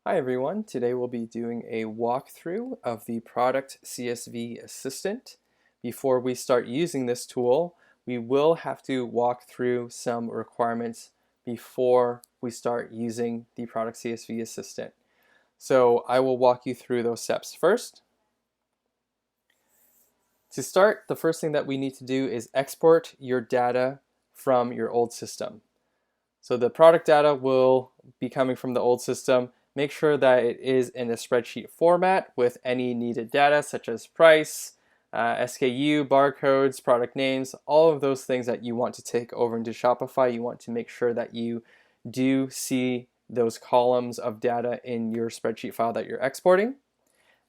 Hi everyone, today we'll be doing a walkthrough of the Product CSV Assistant. Before we start using this tool, we will have to walk through some requirements before we start using the Product CSV Assistant. So I will walk you through those steps first. To start, the first thing that we need to do is export your data from your old system. So the product data will be coming from the old system. Make sure that it is in a spreadsheet format with any needed data such as price, SKU, barcodes, product names, all of those things that you want to take over into Shopify. You want to make sure that you do see those columns of data in your spreadsheet file that you're exporting.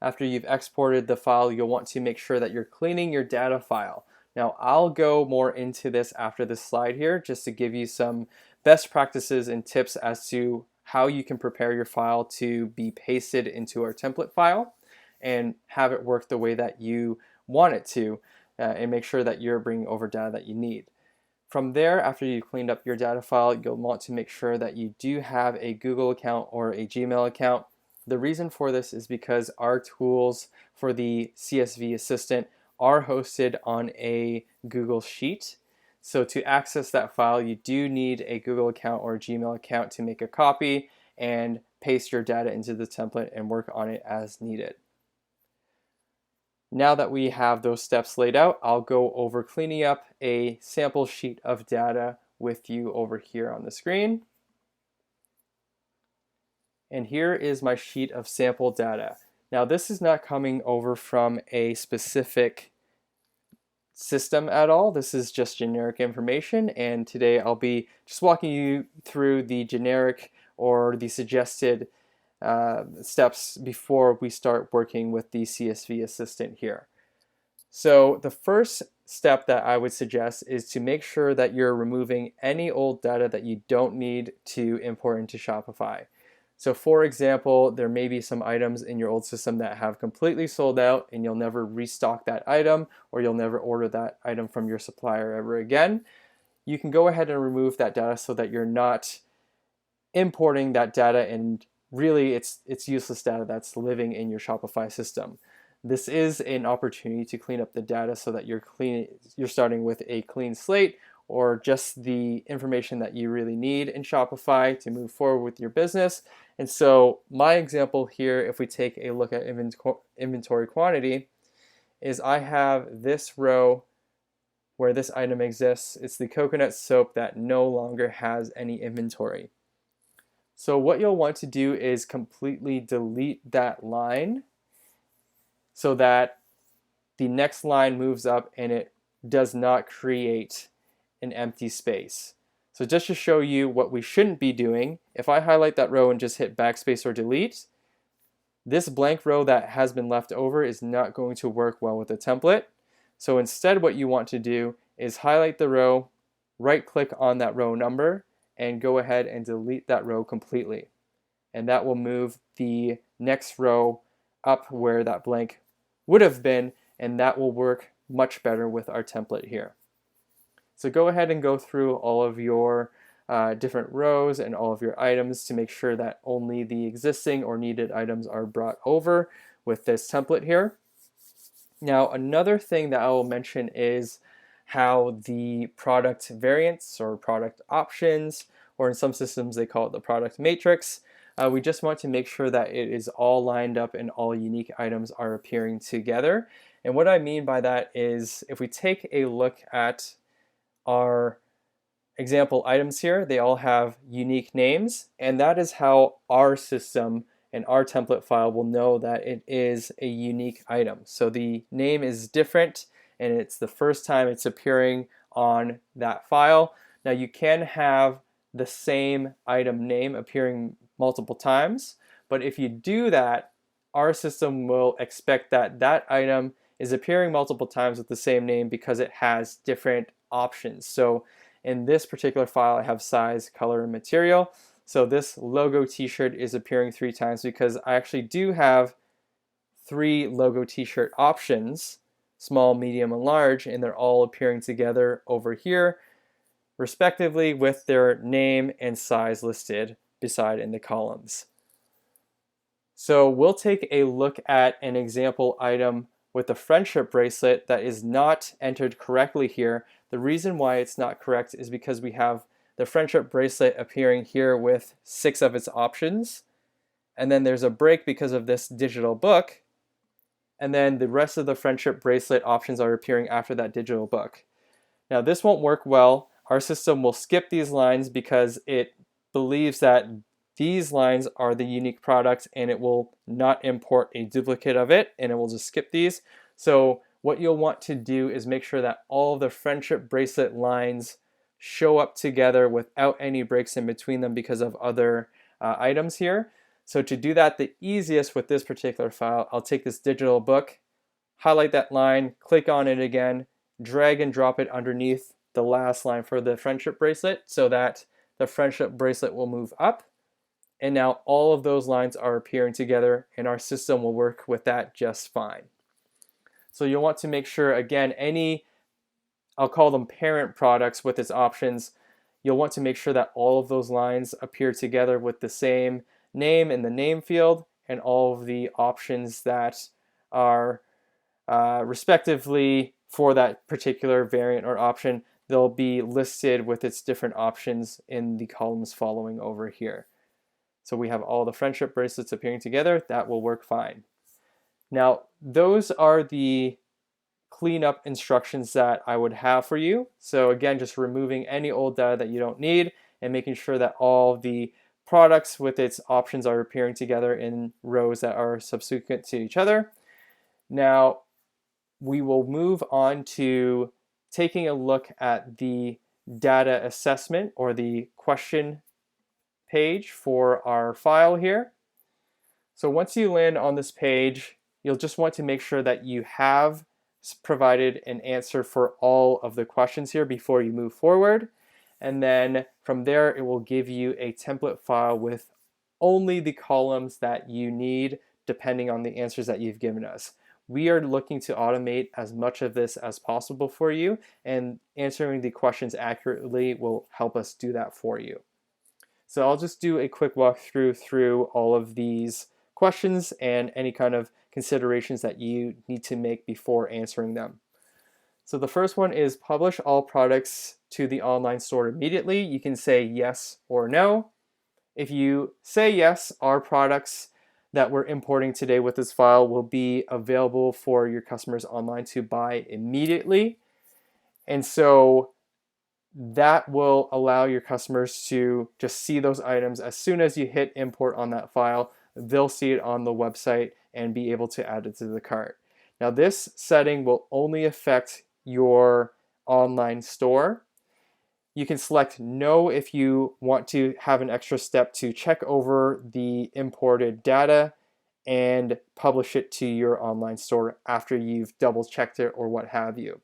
After you've exported the file, you'll want to make sure that you're cleaning your data file. Now, I'll go more into this after this slide here just to give you some best practices and tips as to how you can prepare your file to be pasted into our template file and have it work the way that you want it to, and make sure that you're bringing over data that you need. From there, after you've cleaned up your data file, you'll want to make sure that you do have a Google account or a Gmail account. The reason for this is because our tools for the CSV Assistant are hosted on a Google Sheet. So to access that file, you do need a Google account or a Gmail account to make a copy and paste your data into the template and work on it as needed. Now that we have those steps laid out, I'll go over cleaning up a sample sheet of data with you over here on the screen. And here is my sheet of sample data. Now this is not coming over from a specific system at all. This is just generic information, and today I'll be just walking you through the generic or the suggested steps before we start working with the CSV Assistant here. So the first step that I would suggest is to make sure that you're removing any old data that you don't need to import into Shopify. So for example, there may be some items in your old system that have completely sold out and you'll never restock that item, or you'll never order that item from your supplier ever again. You can go ahead and remove that data so that you're not importing that data, and really it's useless data that's living in your Shopify system. This is an opportunity to clean up the data so that you're starting with a clean slate, or just the information that you really need in Shopify to move forward with your business. And so my example here, if we take a look at inventory quantity, is I have this row where this item exists. It's the coconut soap that no longer has any inventory. So what you'll want to do is completely delete that line so that the next line moves up and it does not create an empty space. So just to show you what we shouldn't be doing, if I highlight that row and just hit backspace or delete, this blank row that has been left over is not going to work well with the template. So instead what you want to do is highlight the row, right click on that row number, and go ahead and delete that row completely. And that will move the next row up where that blank would have been, and that will work much better with our template here. So go ahead and go through all of your different rows and all of your items to make sure that only the existing or needed items are brought over with this template here. Now, another thing that I will mention is how the product variants or product options, or in some systems they call it the product matrix, we just want to make sure that it is all lined up and all unique items are appearing together. And what I mean by that is, if we take a look at our example items here, they all have unique names, and that is how our system and our template file will know that it is a unique item. So the name is different, and it's the first time it's appearing on that file. Now you can have the same item name appearing multiple times, but if you do that, our system will expect that that item is appearing multiple times with the same name because it has different options. So in this particular file, I have size, color, and material. So this logo t-shirt is appearing 3 times because I actually do have 3 logo t-shirt options, small, medium, and large, and they're all appearing together over here, respectively, with their name and size listed beside in the columns. So we'll take a look at an example item with the friendship bracelet that is not entered correctly here. The reason why it's not correct is because we have the friendship bracelet appearing here with 6 of its options, and then there's a break because of this digital book, and then the rest of the friendship bracelet options are appearing after that digital book. Now this won't work well. Our system will skip these lines because it believes that these lines are the unique product and it will not import a duplicate of it, and it will just skip these. So what you'll want to do is make sure that all of the friendship bracelet lines show up together without any breaks in between them because of other items here. So to do that the easiest with this particular file, I'll take this digital book, highlight that line, click on it again, drag and drop it underneath the last line for the friendship bracelet so that the friendship bracelet will move up. And now all of those lines are appearing together and our system will work with that just fine. So you'll want to make sure, again, any, I'll call them parent products with its options, you'll want to make sure that all of those lines appear together with the same name in the name field and all of the options that are respectively for that particular variant or option, they'll be listed with its different options in the columns following over here. So we have all the friendship bracelets appearing together. That will work fine. Now, those are the cleanup instructions that I would have for you. So again, just removing any old data that you don't need and making sure that all the products with its options are appearing together in rows that are subsequent to each other. Now, we will move on to taking a look at the data assessment or the question page for our file here. So once you land on this page, you'll just want to make sure that you have provided an answer for all of the questions here before you move forward. And then from there, it will give you a template file with only the columns that you need depending on the answers that you've given us. We are looking to automate as much of this as possible for you, and answering the questions accurately will help us do that for you. So I'll just do a quick walkthrough through all of these questions and any kind of considerations that you need to make before answering them. So the first one is publish all products to the online store immediately. You can say yes or no. If you say yes, our products that we're importing today with this file will be available for your customers online to buy immediately. And so that will allow your customers to just see those items as soon as you hit import on that file. They'll see it on the website and be able to add it to the cart. Now this setting will only affect your online store. You can select no if you want to have an extra step to check over the imported data and publish it to your online store after you've double checked it or what have you.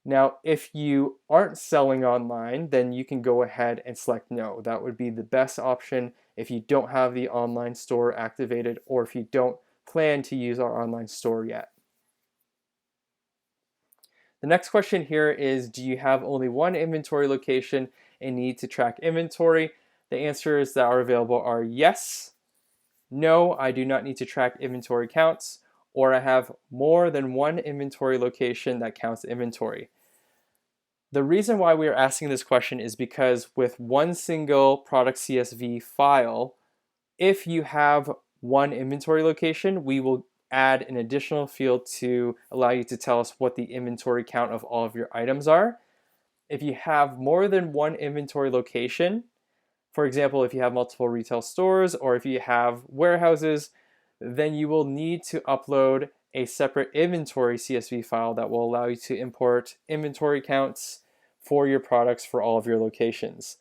Now, if you aren't selling online, then you can go ahead and select no. That would be the best option if you don't have the online store activated or if you don't plan to use our online store yet. The next question here is, do you have only one inventory location and need to track inventory? The answers that are available are yes, no, I do not need to track inventory counts, or I have more than one inventory location that counts inventory. The reason why we are asking this question is because with one single product CSV file, if you have one inventory location, we will add an additional field to allow you to tell us what the inventory count of all of your items are. If you have more than one inventory location, for example, if you have multiple retail stores or if you have warehouses, then you will need to upload a separate inventory CSV file that will allow you to import inventory counts for your products for all of your locations.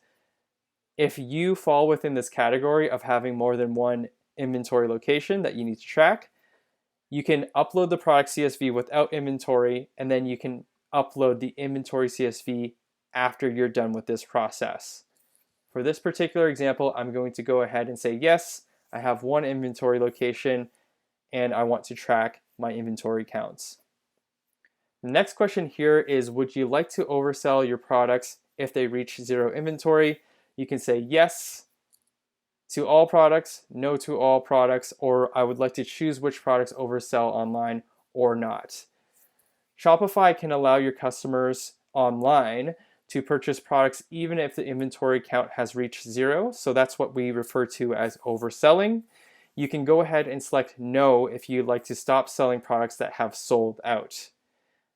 If you fall within this category of having more than one inventory location that you need to track, you can upload the product CSV without inventory, and then you can upload the inventory CSV after you're done with this process. For this particular example, I'm going to go ahead and say, yes, I have one inventory location and I want to track my inventory counts. The next question here is, would you like to oversell your products if they reach zero inventory? You can say yes, to all products, no to all products, or I would like to choose which products oversell online or not. Shopify can allow your customers online to purchase products even if the inventory count has reached 0. So that's what we refer to as overselling. You can go ahead and select no if you'd like to stop selling products that have sold out.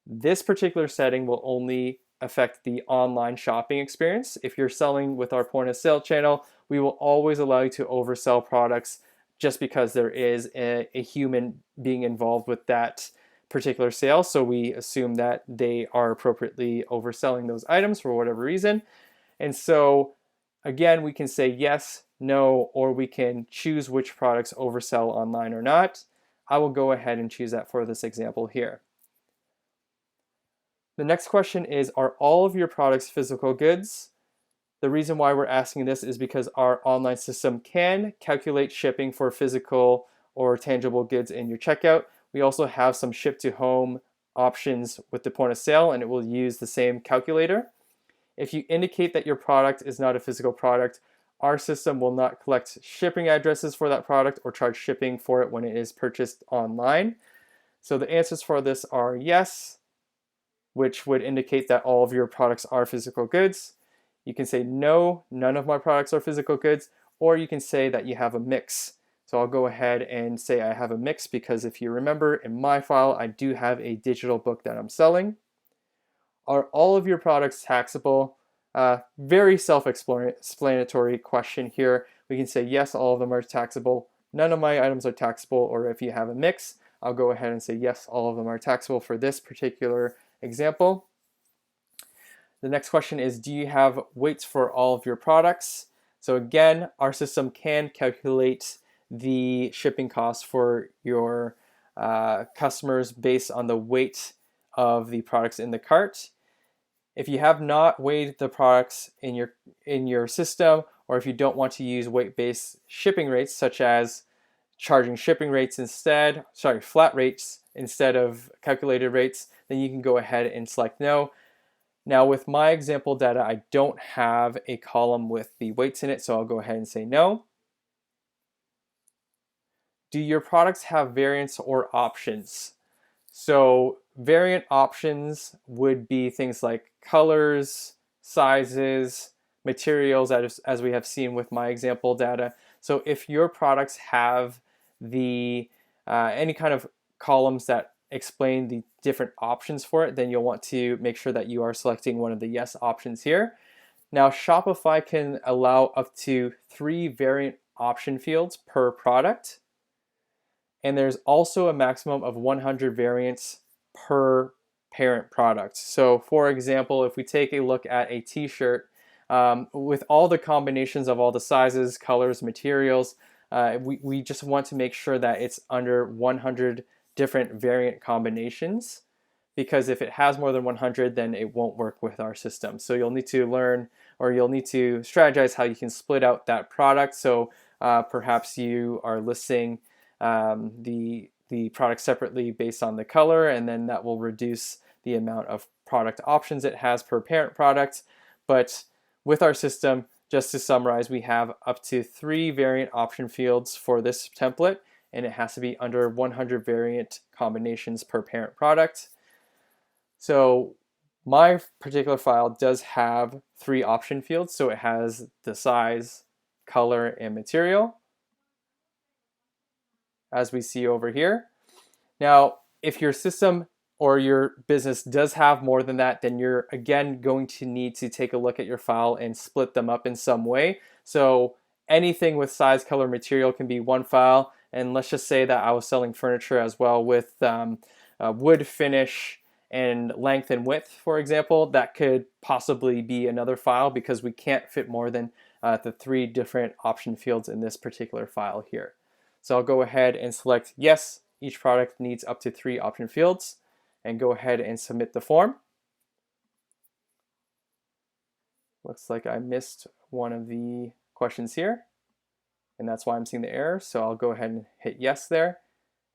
This particular setting will only affect the online shopping experience. If you're selling with our point of sale channel, we will always allow you to oversell products just because there is a human being involved with that particular sale. So we assume that they are appropriately overselling those items for whatever reason. And so again, we can say yes, no, or we can choose which products oversell online or not. I will go ahead and choose that for this example here. The next question is, are all of your products physical goods? The reason why we're asking this is because our online system can calculate shipping for physical or tangible goods in your checkout. We also have some ship to home options with the point of sale, and it will use the same calculator. If you indicate that your product is not a physical product, our system will not collect shipping addresses for that product or charge shipping for it when it is purchased online. So the answers for this are yes, which would indicate that all of your products are physical goods. You can say no, none of my products are physical goods, or you can say that you have a mix. So I'll go ahead and say I have a mix because if you remember in my file, I do have a digital book that I'm selling. Are all of your products taxable? Very self-explanatory question here. We can say yes, all of them are taxable. None of my items are taxable, or if you have a mix, I'll go ahead and say yes, all of them are taxable for this particular example. The next question is, do you have weights for all of your products? So again, our system can calculate the shipping costs for your customers based on the weight of the products in the cart. If you have not weighed the products in your system, or if you don't want to use weight-based shipping rates, such as charging shipping rates instead, flat rates instead of calculated rates, then you can go ahead and select no. Now with my example data, I don't have a column with the weights in it, so I'll go ahead and say no. Do your products have variants or options? So variant options would be things like colors, sizes, materials, as we have seen with my example data. So if your products have the any kind of columns that explain the different options for it, then you'll want to make sure that you are selecting one of the yes options here. Now Shopify can allow up to 3 variant option fields per product. And there's also a maximum of 100 variants per parent product. So for example, if we take a look at a t-shirt, with all the combinations of all the sizes, colors, materials, we just want to make sure that it's under 100 different variant combinations, because if it has more than 100, then it won't work with our system. So you'll need to learn, or you'll need to strategize how you can split out that product. So perhaps you are listing the product separately based on the color, and then that will reduce the amount of product options it has per parent product. But with our system, just to summarize, we have up to 3 variant option fields for this template, and it has to be under 100 variant combinations per parent product. So my particular file does have 3 option fields, so it has the size, color, and material, as we see over here. Now, if your system or your business does have more than that, then you're again going to need to take a look at your file and split them up in some way. So anything with size, color, material can be one file. And let's just say that I was selling furniture as well with wood finish and length and width, for example. That could possibly be another file, because we can't fit more than the 3 different option fields in this particular file here. So I'll go ahead and select yes, each product needs up to 3 option fields, and go ahead and submit the form. Looks like I missed one of the questions here, and that's why I'm seeing the error. So I'll go ahead and hit yes there,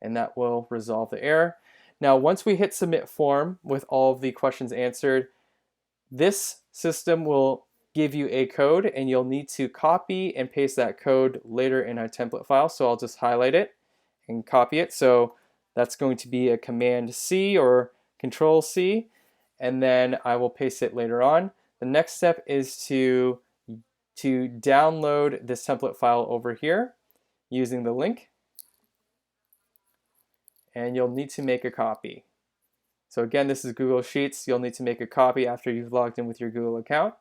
and that will resolve the error. Now, once we hit submit form with all of the questions answered, this system will give you a code, and you'll need to copy and paste that code later in our template file. So I'll just highlight it and copy it. So that's going to be a Command C or Control C, and then I will paste it later on. The next step is to download this template file over here using the link, and you'll need to make a copy. So again, this is Google Sheets. You'll need to make a copy after you've logged in with your Google account.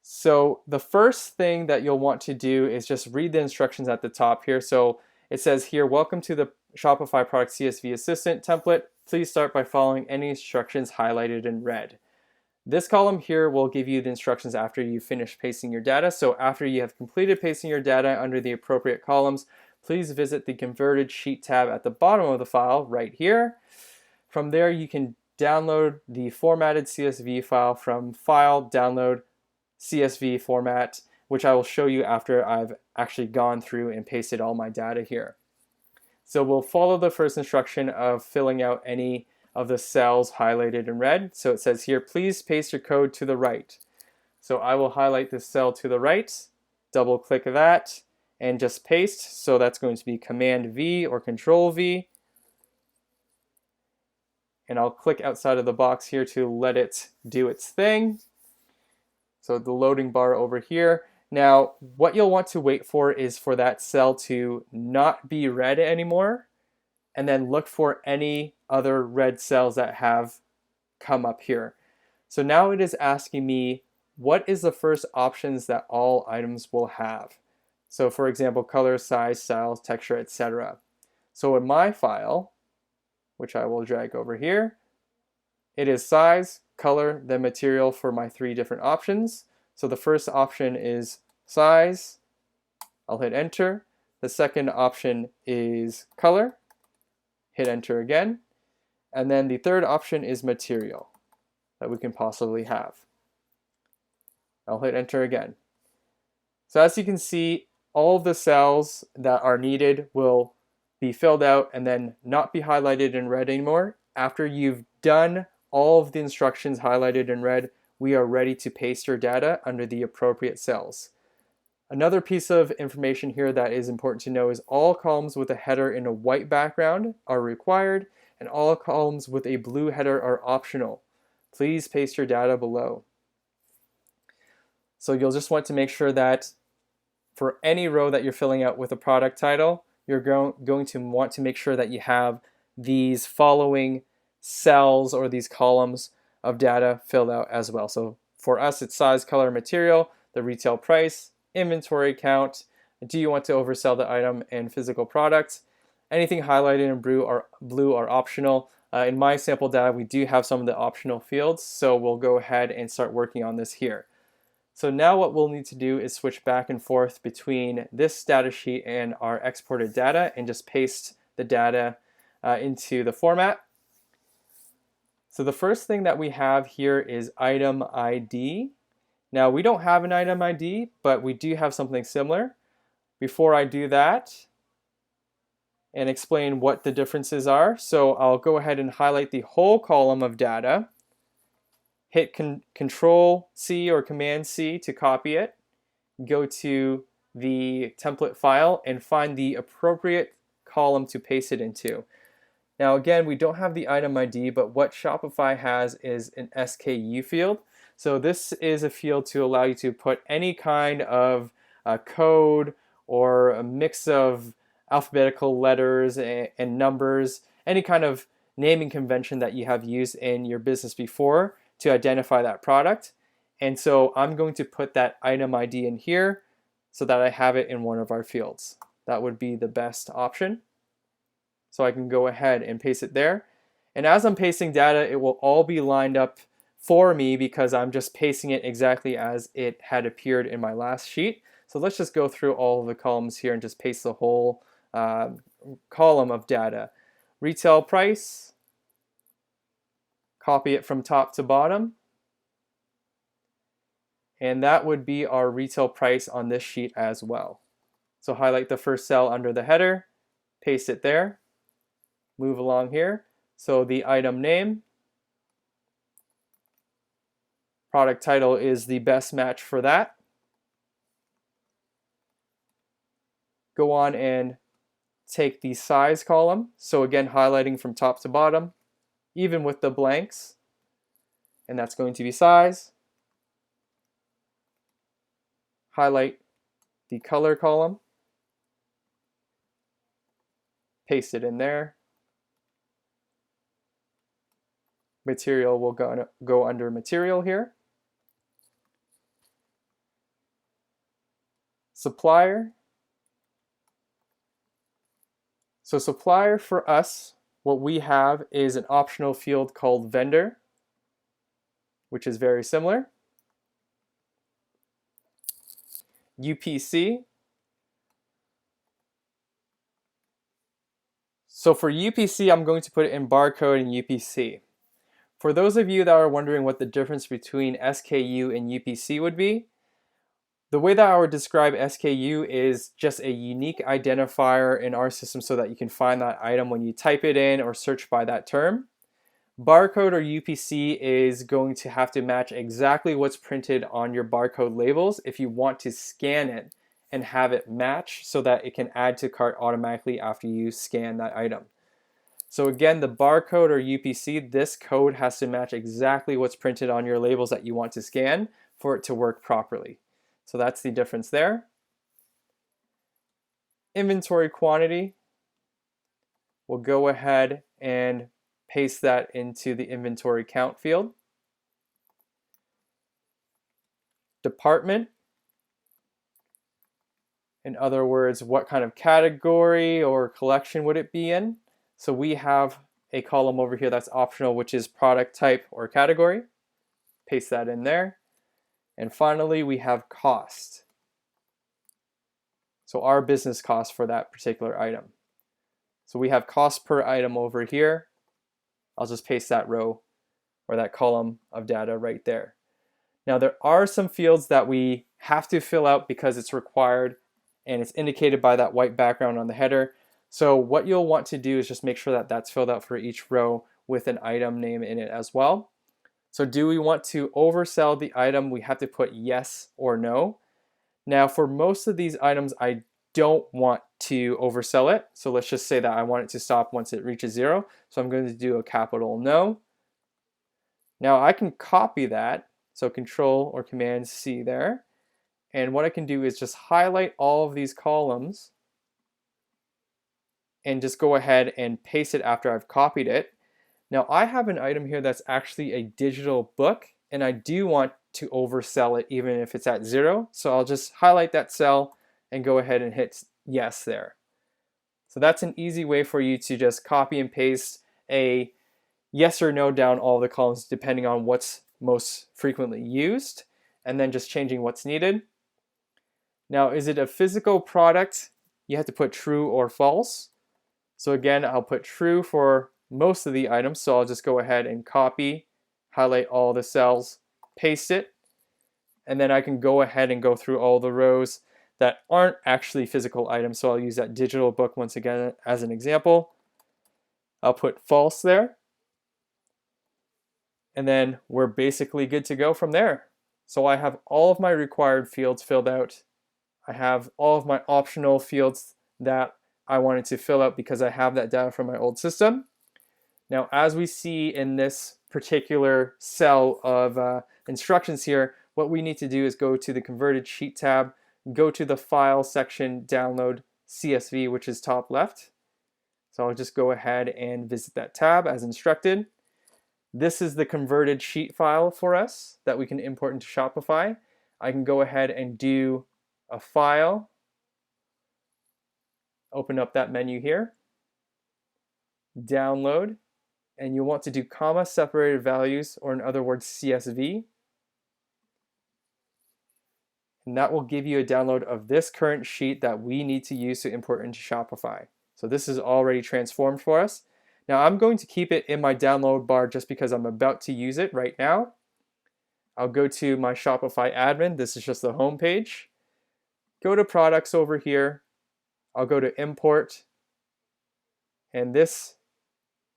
So the first thing that you'll want to do is just read the instructions at the top here. So it says here, welcome to the Shopify Product CSV Assistant template. Please start by following any instructions highlighted in red. This column here will give you the instructions after you finish pasting your data. So after you have completed pasting your data under the appropriate columns, please visit the Converted Sheet tab at the bottom of the file right here. From there, you can download the formatted CSV file from File, Download, CSV format, which I will show you after I've actually gone through and pasted all my data here. So we'll follow the first instruction of filling out any of the cells highlighted in red. So it says here, please paste your code to the right. So I will highlight this cell to the right, double click that, and just paste. So that's going to be Command V or Control V. And I'll click outside of the box here to let it do its thing. So the loading bar over here. Now, what you'll want to wait for is for that cell to not be red anymore, and then look for any other red cells that have come up here. So now it is asking me, what is the first options that all items will have? So for example, color, size, style, texture, etc. So in my file, which I will drag over here, it is size, color, then material for my three different options. So the first option is size. I'll hit enter. The second option is color. Hit enter again. And then the third option is material that we can possibly have. I'll hit enter again. So as you can see, all of the cells that are needed will be filled out and then not be highlighted in red anymore. After you've done all of the instructions highlighted in red, we are ready to paste your data under the appropriate cells. Another piece of information here that is important to know is all columns with a header in a white background are required, and all columns with a blue header are optional. Please paste your data below. So you'll just want to make sure that for any row that you're filling out with a product title, you're going to want to make sure that you have these following cells or these columns of data filled out as well. So for us, it's size, color, material, the retail price, inventory count, do you want to oversell the item, and physical product. Anything highlighted in blue are optional. In my sample data, we do have some of the optional fields, so we'll go ahead and start working on this here. So now what we'll need to do is switch back and forth between this data sheet and our exported data and just paste the data into the format. So the first thing that we have here is item ID. Now we don't have an item ID, but we do have something similar. Before I do that and explain what the differences are, so I'll go ahead and highlight the whole column of data, hit Control C or Command C to copy it, go to the template file and find the appropriate column to paste it into. Now again, we don't have the item ID, but what Shopify has is an SKU field. So this is a field to allow you to put any kind of code or a mix of alphabetical letters and numbers, any kind of naming convention that you have used in your business before to identify that product. And so I'm going to put that item ID in here so that I have it in one of our fields. That would be the best option. So I can go ahead and paste it there. And as I'm pasting data, it will all be lined up for me because I'm just pasting it exactly as it had appeared in my last sheet. So let's just go through all of the columns here and just paste the whole column of data. Retail price, copy it from top to bottom. And that would be our retail price on this sheet as well. So highlight the first cell under the header, paste it there. Move along here. So the item name, Product title is the best match for that. Go on and take the size column. So again, highlighting from top to bottom, even with the blanks. And that's going to be size. Highlight the color column. Paste it in there. Material will go under material here. Supplier. So supplier for us, what we have is an optional field called vendor, which is very similar. UPC. So for UPC, I'm going to put it in barcode and UPC. For those of you that are wondering what the difference between SKU and UPC would be, the way that I would describe SKU is just a unique identifier in our system so that you can find that item when you type it in or search by that term. Barcode or UPC is going to have to match exactly what's printed on your barcode labels if you want to scan it and have it match so that it can add to cart automatically after you scan that item. So again, the barcode or UPC, this code has to match exactly what's printed on your labels that you want to scan for it to work properly. So that's the difference there. Inventory quantity, we'll go ahead and paste that into the inventory count field. Department, in other words, what kind of category or collection would it be in? So we have a column over here that's optional, which is product type or category. Paste that in there. And finally, we have cost. So our business cost for that particular item. So we have cost per item over here. I'll just paste that row or that column of data right there. Now there are some fields that we have to fill out because it's required and it's indicated by that white background on the header. So what you'll want to do is just make sure that that's filled out for each row with an item name in it as well. So do we want to oversell the item? We have to put yes or no. Now for most of these items, I don't want to oversell it. So let's just say that I want it to stop once it reaches 0. So I'm going to do a capital no. Now I can copy that. So Control or Command C there. And what I can do is just highlight all of these columns and just go ahead and paste it after I've copied it. Now I have an item here that's actually a digital book and I do want to oversell it even if it's at 0. So I'll just highlight that cell and go ahead and hit yes there. So that's an easy way for you to just copy and paste a yes or no down all the columns depending on what's most frequently used and then just changing what's needed. Now is it a physical product? You have to put true or false. So again, I'll put true for most of the items. So I'll just go ahead and copy, highlight all the cells, paste it, and then I can go ahead and go through all the rows that aren't actually physical items. So I'll use that digital book once again as an example. I'll put false there. And then we're basically good to go from there. So I have all of my required fields filled out. I have all of my optional fields that I wanted to fill out because I have that data from my old system. Now, as we see in this particular cell of instructions here, what we need to do is go to the Converted Sheet tab, go to the File section, download CSV, which is top left. So I'll just go ahead and visit that tab as instructed. This is the converted sheet file for us that we can import into Shopify. I can go ahead and do a file, open up that menu here, download, and you'll want to do comma separated values, or in other words CSV. And that will give you a download of this current sheet that we need to use to import into Shopify. So this is already transformed for us. Now I'm going to keep it in my download bar just because I'm about to use it right now. I'll go to my Shopify admin. This is just the home page. Go to products over here. I'll go to import. And this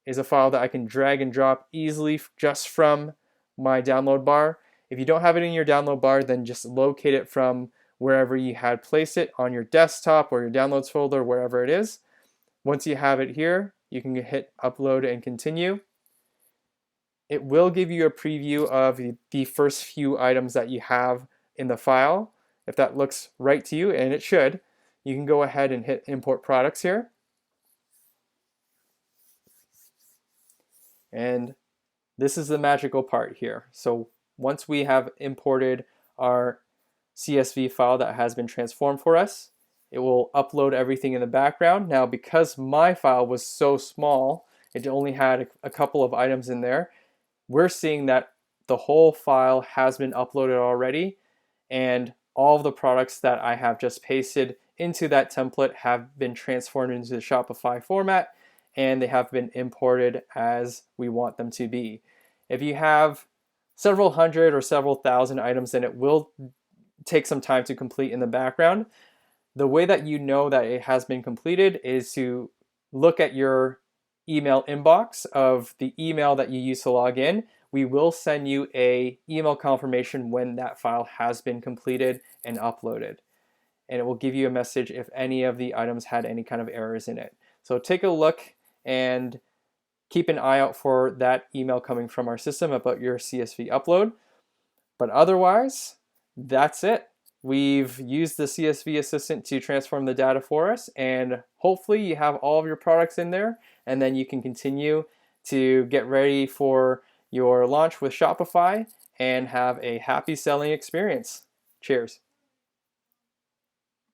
is a file that I can drag and drop easily just from my download bar. If you don't have it in your download bar, then just locate it from wherever you had placed it on your desktop or your downloads folder, wherever it is. Once you have it here, you can hit upload and continue. It will give you a preview of the first few items that you have in the file. If that looks right to you, and it should, you can go ahead and hit import products here. And this is the magical part here. So once we have imported our CSV file that has been transformed for us, it will upload everything in the background. Now, because my file was so small, it only had a couple of items in there, we're seeing that the whole file has been uploaded already, and all of the products that I have just pasted into that template have been transformed into the Shopify format, and they have been imported as we want them to be. If you have several hundred or several thousand items, then it will take some time to complete in the background. The way that you know that it has been completed is to look at your email inbox of the email that you use to log in. We will send you an email confirmation when that file has been completed and uploaded. And it will give you a message if any of the items had any kind of errors in it. So take a look and keep an eye out for that email coming from our system about your CSV upload. But otherwise, that's it. We've used the CSV assistant to transform the data for us, and hopefully you have all of your products in there, and then you can continue to get ready for your launch with Shopify and have a happy selling experience. Cheers.